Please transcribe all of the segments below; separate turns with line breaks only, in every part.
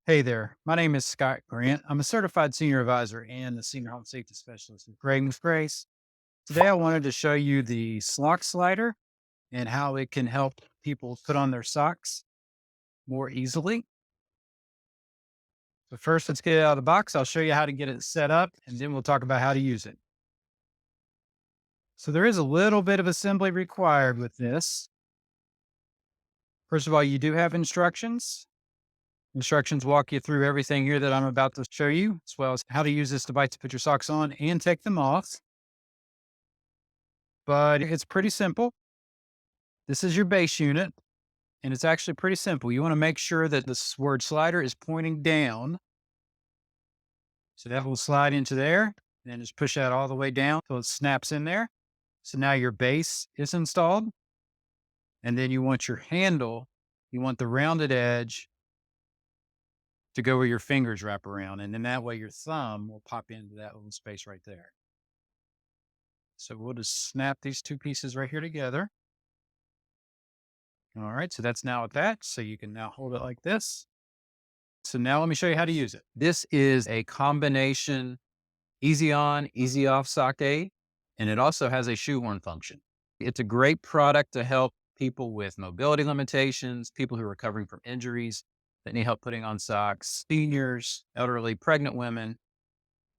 Hey there, my name is Scott Grant. I'm a certified senior advisor and the senior home safety specialist with Graydon's Grace. Today, I wanted to show you the sock slider and how it can help people put on their socks more easily. So, first, let's get it out of the box. I'll show you how to get it set up and then we'll talk about how to use it. So, there is a little bit of assembly required with this. First of all, you do have instructions. Instructions walk you through everything here that I'm about to show you, as well as how to use this device to put your socks on and take them off. But it's pretty simple. This is your base unit, and it's actually pretty simple. You want to make sure that this word slider is pointing down. So that will slide into there, and then just push that all the way down until it snaps in there. So now your base is installed. And then you want your handle, you want the rounded edge to go where your fingers wrap around. And then that way your thumb will pop into that little space right there. So we'll just snap these two pieces right here together. All right, so that's now attached. So you can now hold it like this. So now let me show you how to use it. This is a combination easy on, easy off sock aid, and it also has a shoehorn function. It's a great product to help people with mobility limitations, people who are recovering from injuries that need help putting on socks, seniors, elderly, pregnant women,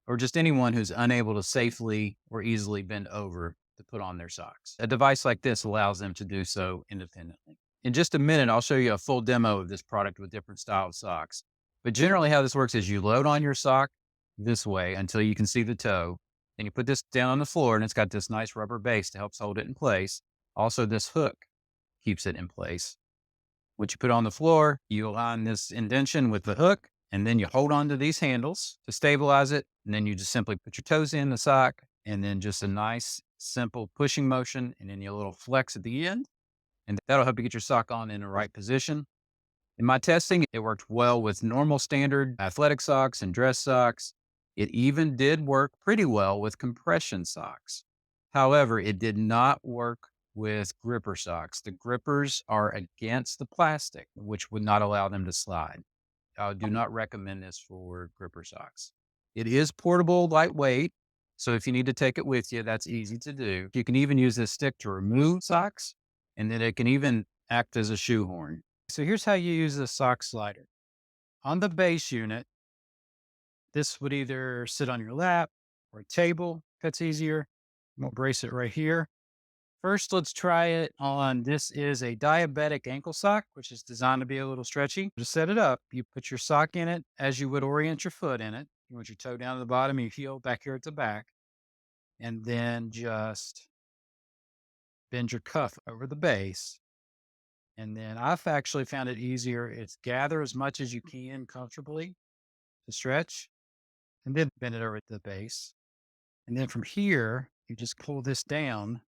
or just anyone who's unable to safely or easily bend over to put on their socks. A device like this allows them to do so independently. In just a minute, I'll show you a full demo of this product with different style of socks. But generally how this works is you load on your sock this way until you can see the toe. Then you put this down on the floor and it's got this nice rubber base to help hold it in place. Also, this hook keeps it in place. What you put on the floor, you align this indention with the hook, and then you hold on to these handles to stabilize it. And then you just simply put your toes in the sock, and then just a nice, simple pushing motion, and then your little flex at the end. And that'll help you get your sock on in the right position. In my testing, it worked well with normal standard athletic socks and dress socks. It even did work pretty well with compression socks. However, it did not work with gripper socks. The grippers are against the plastic, which would not allow them to slide. I do not recommend this for gripper socks. It is portable, lightweight. So if you need to take it with you, that's easy to do. You can even use this stick to remove socks, and then it can even act as a shoehorn. So here's how you use the sock slider. On the base unit, this would either sit on your lap or a table, if that's easier. We'll brace it right here. First, let's try it on. This is a diabetic ankle sock, which is designed to be a little stretchy. To set it up, you put your sock in it as you would orient your foot in it. You want your toe down to the bottom, your heel back here at the back, and then just bend your cuff over the base. And then I've actually found it easier. It's gather as much as you can comfortably to stretch, and then bend it over at the base. And then from here, you just pull this down.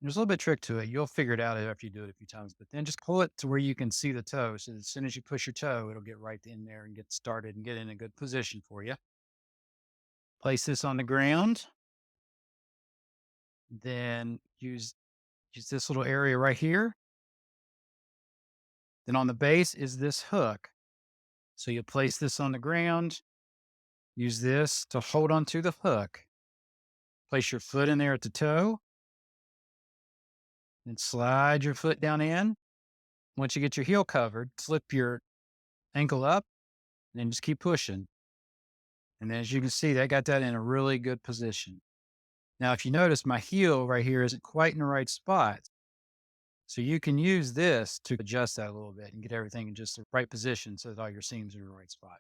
There's a little bit of trick to it. You'll figure it out after you do it a few times, but then just pull it to where you can see the toe. So as soon as you push your toe, it'll get right in there and get started and get in a good position for you. Place this on the ground. Then use this little area right here. Then on the base is this hook. So you place this on the ground. Use this to hold onto the hook. Place your foot in there at the toe. Then slide your foot down in. Once you get your heel covered, slip your ankle up and then just keep pushing. And then as you can see, that got that in a really good position. Now, if you notice, my heel right here isn't quite in the right spot. So you can use this to adjust that a little bit and get everything in just the right position so that all your seams are in the right spot.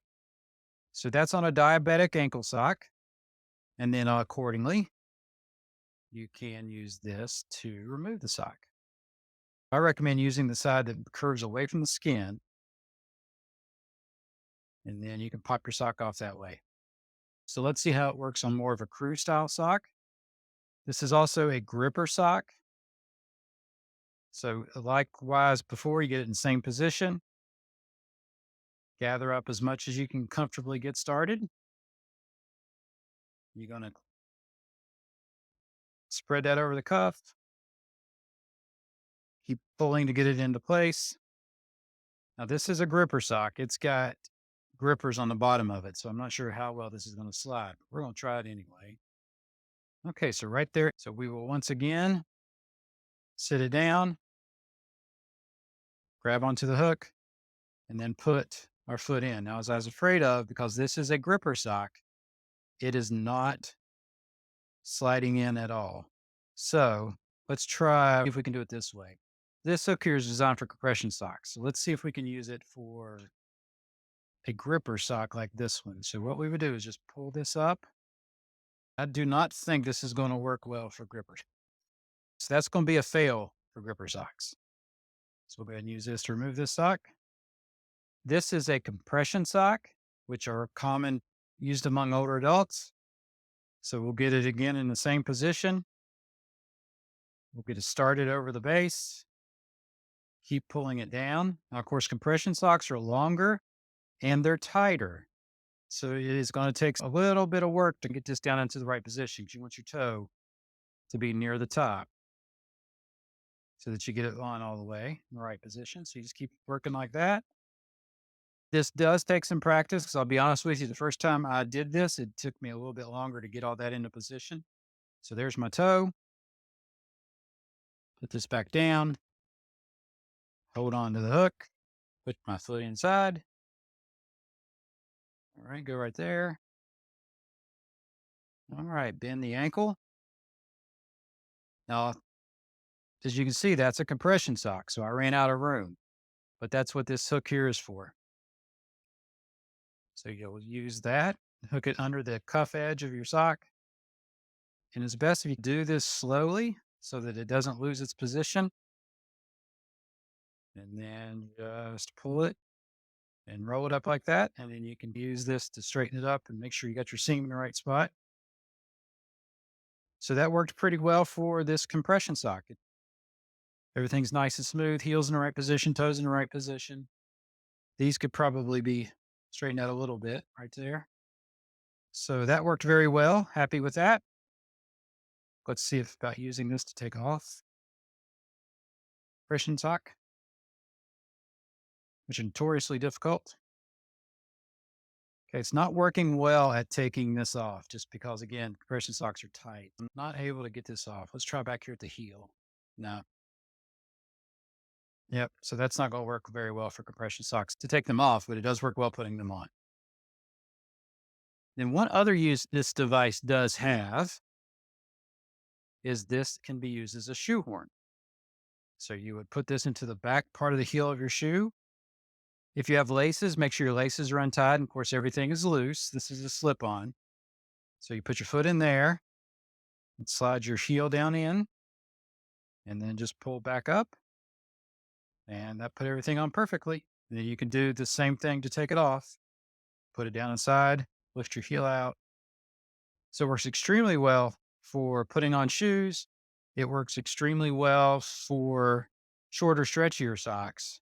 So that's on a diabetic ankle sock. And then accordingly, you can use this to remove the sock. I recommend using the side that curves away from the skin. And then you can pop your sock off that way. So let's see how it works on more of a crew style sock. This is also a gripper sock. So likewise, before you get it in the same position, gather up as much as you can comfortably get started. You're going to spread that over the cuff. Keep pulling to get it into place. Now this is a gripper sock. It's got grippers on the bottom of it, so I'm not sure how well this is going to slide. But we're going to try it anyway. Okay, so right there. So we will once again sit it down, grab onto the hook, and then put our foot in. Now, as I was afraid of, because this is a gripper sock, it is not sliding in at all. So let's try if we can do it this way. This hook here is designed for compression socks. So let's see if we can use it for a gripper sock like this one. So what we would do is just pull this up. I do not think this is going to work well for grippers. So that's going to be a fail for gripper socks. So we'll go ahead and use this to remove this sock. This is a compression sock, which are common used among older adults. So we'll get it again in the same position. We'll get it started over the base. Keep pulling it down. Now, of course, compression socks are longer and they're tighter. So it is going to take a little bit of work to get this down into the right position. You want your toe to be near the top so that you get it on all the way in the right position. So you just keep working like that. This does take some practice because I'll be honest with you, the first time I did this, it took me a little bit longer to get all that into position. So there's my toe. Put this back down. Hold on to the hook. Put my foot inside. All right, go right there. All right, bend the ankle. Now, as you can see, that's a compression sock. So I ran out of room, but that's what this hook here is for. So you'll use that, hook it under the cuff edge of your sock. And it's best if you do this slowly so that it doesn't lose its position. And then just pull it and roll it up like that. And then you can use this to straighten it up and make sure you got your seam in the right spot. So that worked pretty well for this compression sock. Everything's nice and smooth, heels in the right position, toes in the right position. These could probably be straightened out a little bit right there. So that worked very well. Happy with that. Let's see if about using this to take off. Compression sock, which is notoriously difficult. Okay, it's not working well at taking this off just because, again, compression socks are tight. I'm not able to get this off. Let's try back here at the heel. No. Yep. So that's not going to work very well for compression socks to take them off, but it does work well putting them on. Then one other use this device does have is this can be used as a shoehorn. So you would put this into the back part of the heel of your shoe. If you have laces, make sure your laces are untied. And of course, everything is loose. This is a slip on. So you put your foot in there and slide your heel down in and then just pull back up. And that put everything on perfectly. And then you can do the same thing to take it off. Put it down inside, lift your heel out. So it works extremely well for putting on shoes. It works extremely well for shorter, stretchier socks.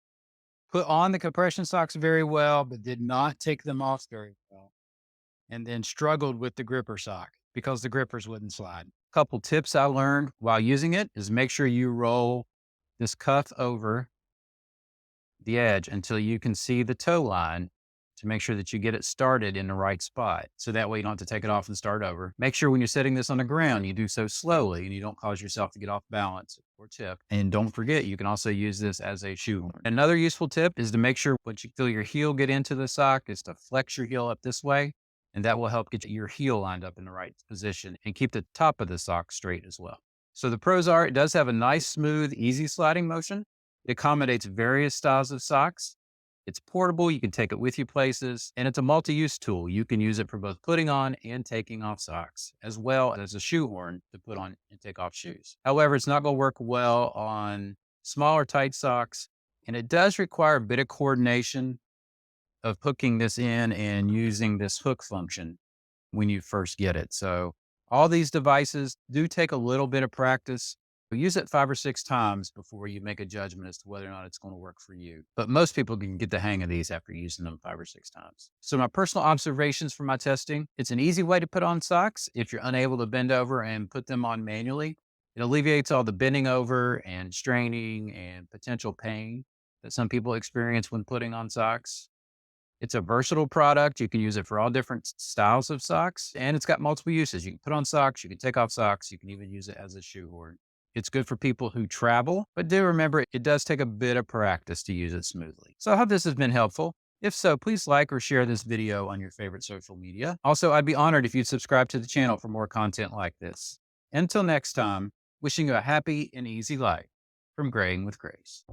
Put on the compression socks very well, but did not take them off very well. And then struggled with the gripper sock because the grippers wouldn't slide. Couple tips I learned while using it is make sure you roll this cuff over the edge until you can see the toe line to make sure that you get it started in the right spot. So that way you don't have to take it off and start over. Make sure when you're setting this on the ground, you do so slowly and you don't cause yourself to get off balance or tip. And don't forget, you can also use this as a shoehorn. Another useful tip is to make sure once you feel your heel get into the sock is to flex your heel up this way. And that will help get your heel lined up in the right position and keep the top of the sock straight as well. So the pros are, it does have a nice, smooth, easy sliding motion. It accommodates various styles of socks. It's portable. You can take it with you places, and it's a multi-use tool. You can use it for both putting on and taking off socks, as well as a shoehorn to put on and take off shoes. However, it's not going to work well on smaller, tight socks, and it does require a bit of coordination of hooking this in and using this hook function when you first get it. So all these devices do take a little bit of practice. Use it 5 or 6 times before you make a judgment as to whether or not it's going to work for you. But most people can get the hang of these after using them 5 or 6 times. So my personal observations from my testing, it's an easy way to put on socks if you're unable to bend over and put them on manually. It alleviates all the bending over and straining and potential pain. that some people experience when putting on socks. It's a versatile product. You can use it for all different styles of socks, and it's got multiple uses. You can put on socks, you can take off socks, you can even use it as a shoehorn. It's good for people who travel, but do remember it does take a bit of practice to use it smoothly. So I hope this has been helpful. If so, please like or share this video on your favorite social media. Also, I'd be honored if you'd subscribe to the channel for more content like this. Until next time, wishing you a happy and easy life from Graying with Grace.